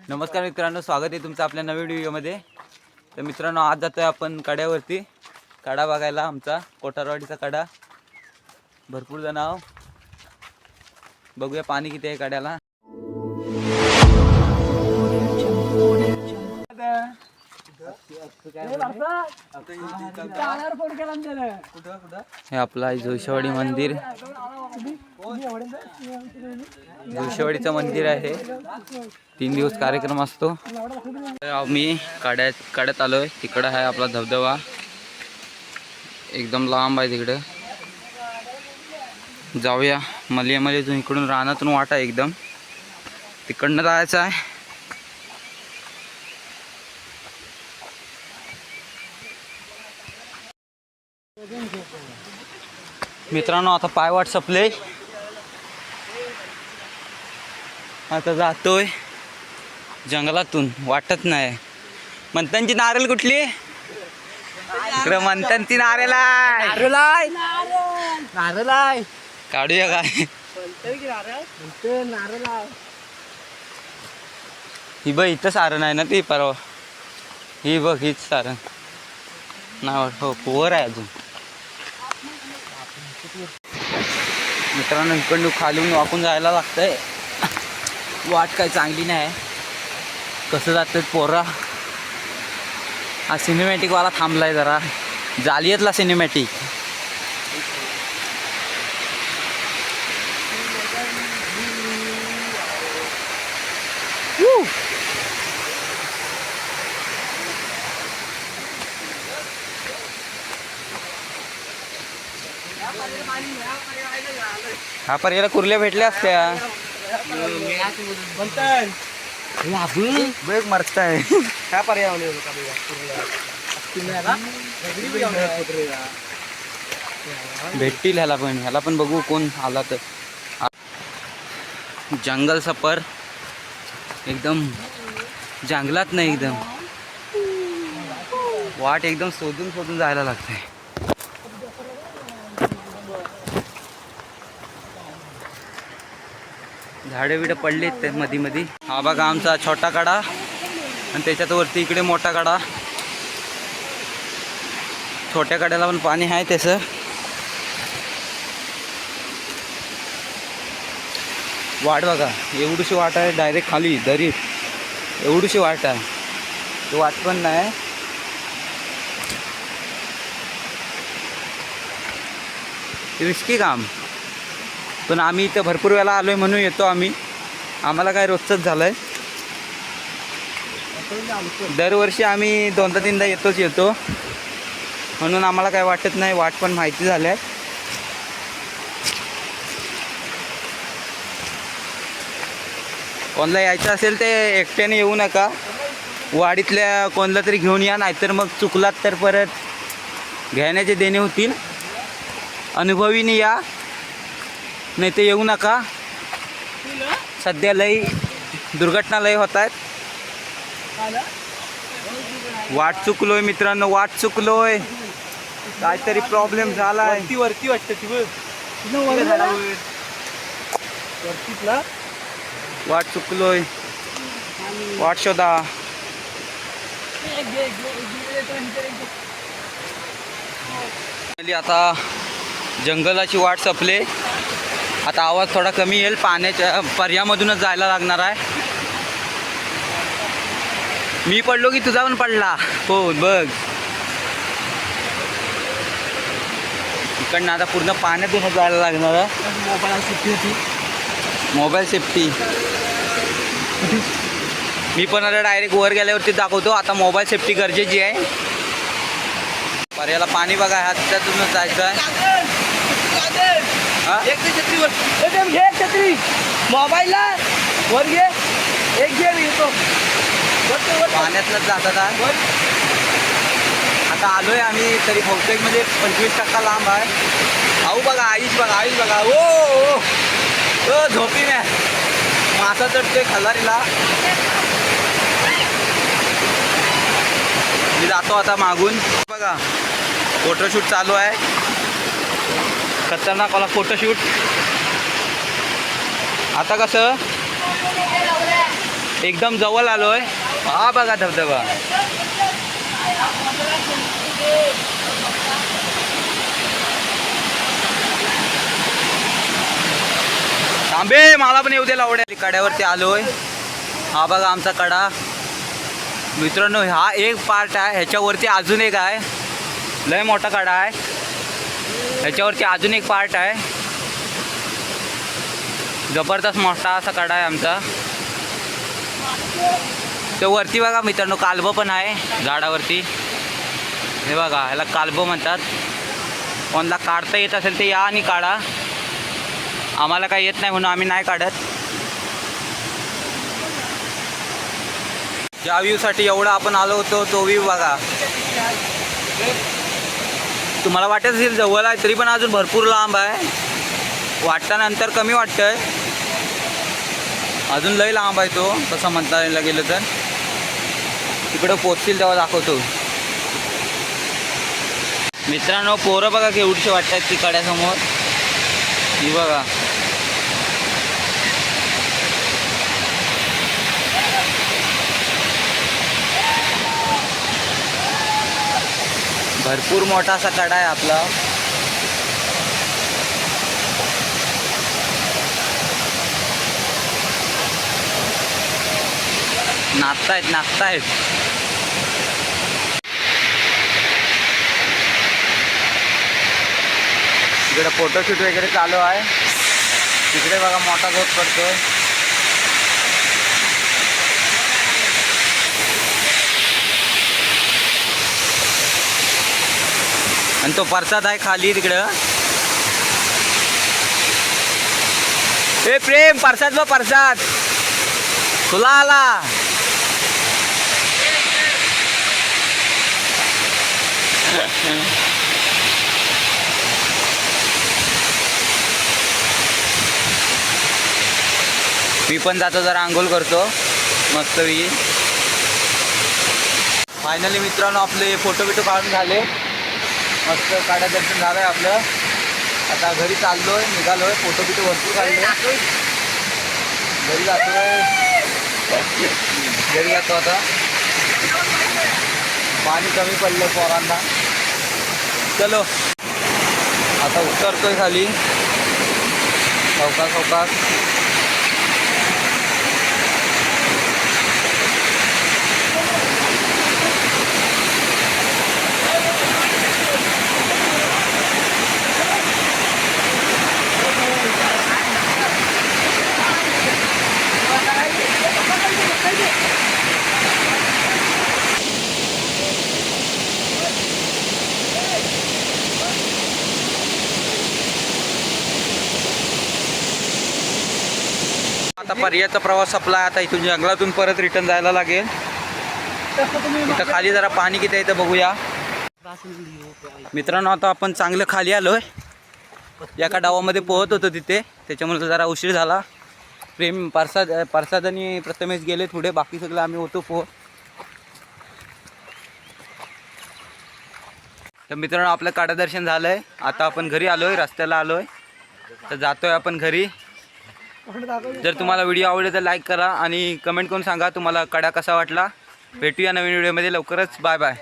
नमस्कार मित्रांनो, स्वागत आहे तुमचं आपल्या नवीन व्हिडिओमध्ये। तर मित्रांनो, आज जातोय आपण कड्यावरती कडा बघायला। आमचा कोठारवाडीचा कडा भरपूर जण आहो, बघूया पाणी किती आहे कड्याला। हे आपलं आहे जोशीवाडी मंदिर, जोशीवाडीचं मंदिर आहे। 3 दिवस कार्यक्रम असतो। आम्ही कड्यात आलोय। तिकडं आहे आपला धबधबा, एकदम लांब आहे तिकडं। जाऊया मलियामलीतून, इकडून रानातून वाटा एकदम तिकडनं जायचं आहे। मित्रांनो, आता पायवाट संपले, आता जातोय जंगलातून। वाटत नाही मंथनची नारळ कुठली इकडे, मंथनची नारळ आहे, काढूया काय? ही बघ, इथं सारण आहे ना, ती परवा ही बघ, हीच सारण नाव। हो, पोवर आहे अजून। मित्रांनो, इकडून खालून वाकून जायला लागतंय, वाट काय चांगली नाही। कसं जातात पोरा। हा सिनेमॅटिक वाला थांबलाय जरा, जालियतला सिनेमॅटिक। हा पर्याला कुर्ल्या भेटल्या असत्या, बघ मरताय। काय पर्याय भेटतील ह्याला पण बघू कोण आला तर। जंगल सफर एकदम जंगलात नाही, एकदम वाट एकदम शोधून जायला लागते। झाडे बिडं पडलेत ते मध्ये। हा बघा आमचा छोटा कडा, आणि त्याच्यात वरती इकडे मोठा कडा। छोट्या कड्याला पण पाणी आहे त्याचं। वाट बघा, एवढीशी वाट आहे, डायरेक्ट खाली दरीत एवढीशी वाट आहे। तो वाट पण नाही, रिस्की काम। पण आम्ही इथं भरपूर वेळा आलोय म्हणून येतो आम्ही, आम्हाला काय रोजचंच झालंय। दरवर्षी आम्ही 2-3दा येतो, म्हणून आम्हाला काय वाटत नाही। वाट पण माहिती झाल्या। कोणाला यायचं असेल ते एकट्याने येऊ नका, वाडीतल्या कोणाला तरी घेऊन या, नाहीतर मग चुकलात तर परत घेण्याचे देणे होतील। अनुभवीने या, नाही तर येऊ नका। सध्या लई दुर्घटना लई होत आहेत। वाट चुकलोय मित्रांनो, वाट चुकलोय, काहीतरी प्रॉब्लेम झालाय। वरती वाटतं ती बघ, वाट चुकलोय, वाट शोधा। आता जंगलाची वाट संपले, आता आवाज थोडा कमी येईल, पाण्याच्या पर्यामधूनच जायला लागणार आहे। मी पडलो की तुझा पण पडला, हो बघ। इकडनं आता पूर्ण पाण्यातूनच जायला लागणार आहे। मोबाईल सेफ्टी मी पण आता डायरेक्ट वर गेल्यावरती दाखवतो। आता मोबाईल सेफ्टी गरजेची आहे। पर्याला पाणी बघा, ह्या त्यातूनच जायचं आहे। छत्री मोबाईलला वर घे, एक घे, येतो पाण्यातनंच जातात। आता आलोय आम्ही, तरी बहुतेक म्हणजे 25% लांब आहे। आऊ बघा, आईच बघा, ओ झोपी नाही, मासा चढतोय खलारीला। मी जातो आता मागून। बघा फोटोशूट चालू आहे, खतरनाक वाला फोटोशूट। आता कसं एकदम जवळ आलोय. हा बघा धबधबा. थांबे मला पण येऊ दे लावड्या. कड्यावरती आलोय. हा बघा आमचा कडा. मित्रांनो हा एक पार्ट आहे. ह्याच्यावरती अजून एक आहे. लय मोठा कडा आहे. ह्याच्यावरती अजून एक पार्ट आहे. जबरदस्त मोठा असा कडा आहे आमचा. ते वरती बघा मित्रांनो कालबं पण आहे झाडावरती. हे बघा ह्याला कालबं म्हणतात. कोणाला काढता येत असेल ते या आणि काढा. आम्हाला काही येत नाही म्हणून आम्ही नाही काढत. ज्या व्ह्यूसाठी एवढं आपण आलो होतो तो व्ह्यू बघा. तुम्हाला वाटत असेल जवळ आहे तरी पण अजून भरपूर लांब आहे. वाटतानंतर कमी वाटतंय. अजून लय लांब आहे तो तसं म्हणता गेलं तर. तिकडं पोचतील तेव्हा दाखवतो. मित्रांनो पोरं बघा केवढीशी वाटतात ती कड्यासमोर. ही बघा. भरपूर मोठा असा कडा आहे आपला. नाचतायत. इकडे फोटोशूट वगैरे चालू आहे. तिकडे बघा मोठा झोप पडतोय. आणि तो प्रसाद आहे खाली तिकडं. ए प्रेम प्रसाद बा प्रसाद तुला आला. मी पण जातो जरा आंघोळ करतो मस्तपैकी. फायनली मित्रांनो आपले फोटो बिटो काढून झाले. मस्त काढा दर्शन झालं आहे आपलं. आता घरी चाललोय निघालोय. फोटो बिटो भरपूर काढले. घरी जातो आता. पाणी कमी पडलं पोरांना. चलो आता उतरतोय खाली सावकाश. आता पर्यायचा प्रवास संपला. आता इथून जंगलातून परत रिटर्न जायला लागेल. इथं खाली जरा पाणी किती आहे इथं बघूया. मित्रांनो आता आपण चांगलं खाली आलोय. एका डावामध्ये पोहत होतो तिथे त्याच्यामुळे जरा उशीर झाला. प्रेम प्रसाद आणि प्रथमेश गेले थोडे. बाकी सगळं आम्ही होतो पोहत. तर मित्रांनो आपलं काडा दर्शन झालंय. आता आपण घरी आलोय. रस्त्याला आलोय तर जातोय आपण घरी. जर तुम्हाला व्हिडिओ आवडला तर लाईक करा आणि कमेंट करून सांगा तुम्हाला कडा कसा वाटला. भेटूया नवीन व्हिडिओमध्ये लवकरच. Bye bye.